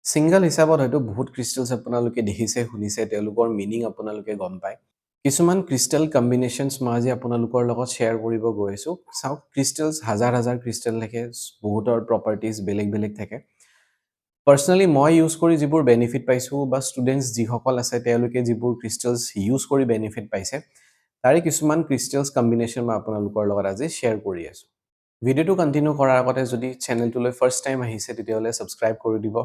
single হিচাপত হয়তো বহুত ক্ৰিষ্টেলছ আপোনালোকে দেখিছে শুনিছে তেওঁলোকৰ মিনিং আপোনালোকে গম পায় কিছুমান ক্ৰিষ্টেল কম্বিনেশ্যনছ মই আজি আপোনালোকৰ লগত শ্বেয়াৰ কৰিব গৈ আছো চাওক ক্ৰিষ্টেলছ হাজাৰ হাজাৰ ক্ৰিষ্টেল থাকে বহুতৰ প্ৰপাৰ্টিজ বেলেগ বেলেগ থাকে পাৰ্সোনালি মই ইউজ কৰি যিবোৰ বেনিফিট পাইছো বা ষ্টুডেন্টছ যিসকল আছে তেওঁলোকে যিবোৰ ক্ৰিষ্টেলছ ইউজ কৰি বেনিফিট পাইছে তাৰে কিছুমান ক্ৰিষ্টেলছ কম্বিনেশ্যন মই আপোনালোকৰ লগত আজি শ্বেয়াৰ কৰি আছো ভিডিওটো কন্টিনিউ কৰাৰ আগতে যদি চেনেলটোলৈ ফাৰ্ষ্ট টাইম আহিছে তেতিয়াহলে সাবস্ক্ৰাইব কৰি দিব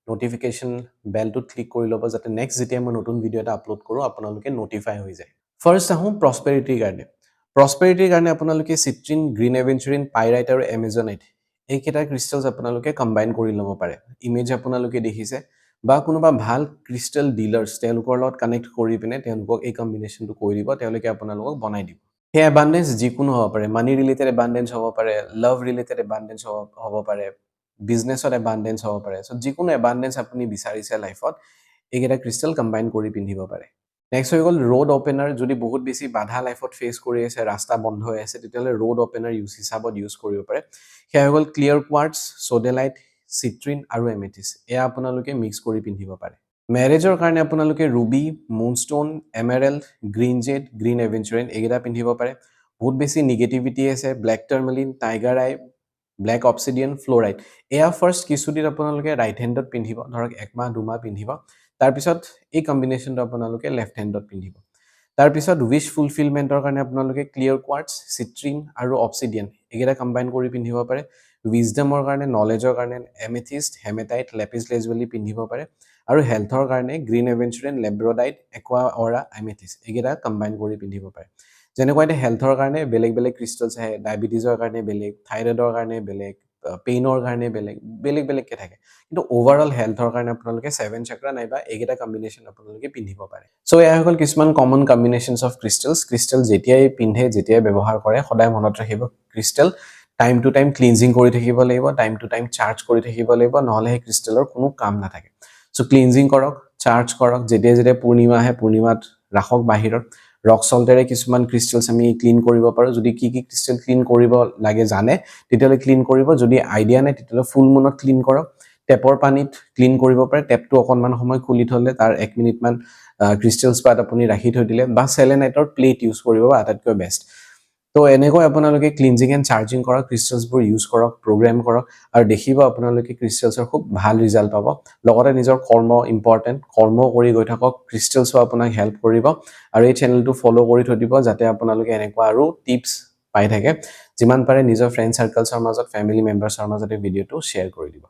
notification bell to click কৰি লব যাতে next যেতিয়া মই নতুন ভিডিও এটা আপলোড কৰো আপোনালোকে নোটিফাই হৈ যায় ফাৰ্ষ্ট আহো প্ৰসপেৰিটিৰ কাৰণে আপোনালোকে সিট্ৰিন গ্ৰীন এভেঞ্চুৰিন পাইৰাইট আৰু এমেজনাইট এইকেইটা ক্ৰিষ্টেলছ আপোনালোকে কম্বাইন কৰি ল'ব পাৰে ইমেজ আপোনালোকে দেখিছে বা কোনোবা ভাল ক্ৰিষ্টেল ডিলাৰ্ছ তেওঁলোকৰ লগত কানেক্ট কৰি পিনে তেওঁলোকক এই কম্বিনেশ্যনটো কৰি দিব তেওঁলোকে আপোনালোকক বনাই দিব হে এবান্ডেন্স যিকোনো হ'ব পাৰে মানি ৰিলেটেড এবান্ডেন্স হ'ব পাৰে লাভ ৰিলেটেড এবান্ডেন্স হ'ব পাৰে বিজনেছত এবান্ডেন্স হ'ব পাৰে সো যিকোনো এবান্ডেন্স আপুনি বিচাৰিছে লাইফত এইকেইটা ক্ৰিষ্টেল কম্বাইন কৰি পিন্ধিব পাৰে নেক্সট হৈ গ'ল ৰোড ওপেনাৰ যদি বহুত বেছি বাধা লাইফত ফেস কৰি আছে ৰাস্তা বন্ধ হৈ আছে তেতিয়ালে ৰোড ওপেনাৰ ইউজ হিচাপত ইউজ কৰিব পাৰে সেয়া হৈ গ'ল ক্লিয়াৰ কোৱাৰ্টছ সোডেলাইট সিট্ৰিন আৰু এমেথিছ এয়া আপোনালোকে মিক্স কৰি পিন্ধিব পাৰে মেৰেজৰ কাৰণে আপোনালোকে Ruby moonstone এমেৰাল্ড green Z green এভেঞ্চুৰিন এইকেইটা পিন্ধিব পাৰে বহুত বেছি নিগেটিভিটি আছে ব্লেক টাৰ্মেলিন টাইগাৰ আই ব্লেক অবসিডিয়ান ফ্লোৰাইড এয়া ফাৰ্ষ্ট কিছুদিন আপোনালোকে ৰাইট হেণ্ডত পিন্ধিব ধৰক একমাহ দুমাহ পিন্ধিব তাৰ পিছত এই কম্বিনেশ্যনটো আপোনালোকে লেফট হেণ্ডত পিন্ধিব তাৰ পিছত উইশ ফুলফিলমেন্টৰ কাৰণে আপোনালোকে ক্লিয়াৰ কোৱাৰ্টছ সিট্ৰিন আৰু অবসিডিয়ান এইকেইটা কম্বাইন কৰি পিন্ধিব পাৰে উইজডমৰ কাৰণে নলেজৰ কাৰণে এমেথিষ্ট হেমেটাইট লেপিস লেজুৱেলি পিন্ধিব পাৰে আৰু হেলথৰ কাৰণে গ্ৰীন এভেঞ্চুৰিন লেব্ৰডাইট একোৱা অৰা এমেথিষ্ট এইকেইটা কম্বাইন কৰি পিন্ধিব পাৰে যেনেকৈ এটা হেলথৰ কাৰণে বেলেগ বেলেগ ক্ৰিষ্টেলছ আছে ডায়াবেটিছৰ কাৰণে বেলেগ থাইৰয়ডৰ কাৰণে বেলেগ পেইনৰ কাৰণে বেলেগ বেলেগকে থাকে কিন্তু ওভাৰঅল হেলথৰ কাৰণে আপোনালোকে 7 চক্ৰা নাইবা এইকেইটা কম্বিনেশ্যন আপোনালোকে পিন্ধিব পাৰে সো এয়া হ'ল কিছুমান কমন কম্বিনেশ্যনছ অফ ক্ৰিষ্টেল যেতিয়াই পিন্ধে যেতিয়াই ব্যৱহাৰ কৰে সদায় মনত ৰাখিব crystal time to time cleansing কৰি থাকিব লাগিব টাইম টু টাইম চাৰ্জ কৰি থাকিব লাগিব নহলে সেই ক্ৰিষ্টেলৰ কোনো কাম নাথাকে সো ক্লিনজিং কৰক চাৰ্জ কৰক যেতিয়া যেতিয়া পূৰ্ণিমা আহে পূৰ্ণিমাত ৰাখক বাহিৰত ৰক সল্টেৰে কিছুমান ক্ৰিষ্টেলছ আমি ক্লিন কৰিব পাৰো যদি কি কি ক্ৰিষ্টেল ক্লিন কৰিব লাগে জানে তেতিয়ালে ক্লিন কৰিব যদি আইডিয়া নাই তেতিয়ালে ফুল মুনত ক্লিন কৰক টেপৰ পানীত ক্লিন কৰিব পাৰে টেপটো অকনমান সময় খুলি থলে তাৰ 1 মিনিট মান ক্ৰিষ্টেলছ পাত আপুনি ৰাখি থৈ দিলে বা সেলেনাইটৰ প্লেট ইউজ কৰিব আটাইতকৈ বেষ্ট তো এনেকৈ আপোনালোকে ক্লিনজিং এণ্ড চাৰ্জিং কৰক ক্ৰিষ্টেলছবোৰ ইউজ কৰক প্ৰগ্ৰাম কৰক আৰু দেখিব আপোনালোকে ক্ৰিষ্টেলছৰ খুব ভাল ৰিজাল্ট পাব লগতে নিজৰ কৰ্ম ইম্পৰ্টেন্ট কৰ্ম কৰি গৈ থাকক ক্ৰিষ্টেলছও আপোনাক হেল্প কৰিব আৰু এই চেনেলটো ফলো কৰি থৈ দিব যাতে আপোনালোকে এনেকুৱা আৰু টিপছ পাই থাকে যিমান পাৰে নিজৰ ফ্ৰেণ্ড সাৰ্কেলছৰ মাজত ফ্যামিলি মেম্বাৰ্ছৰ মাজত এই ভিডিওটো শ্বেয়াৰ কৰি দিব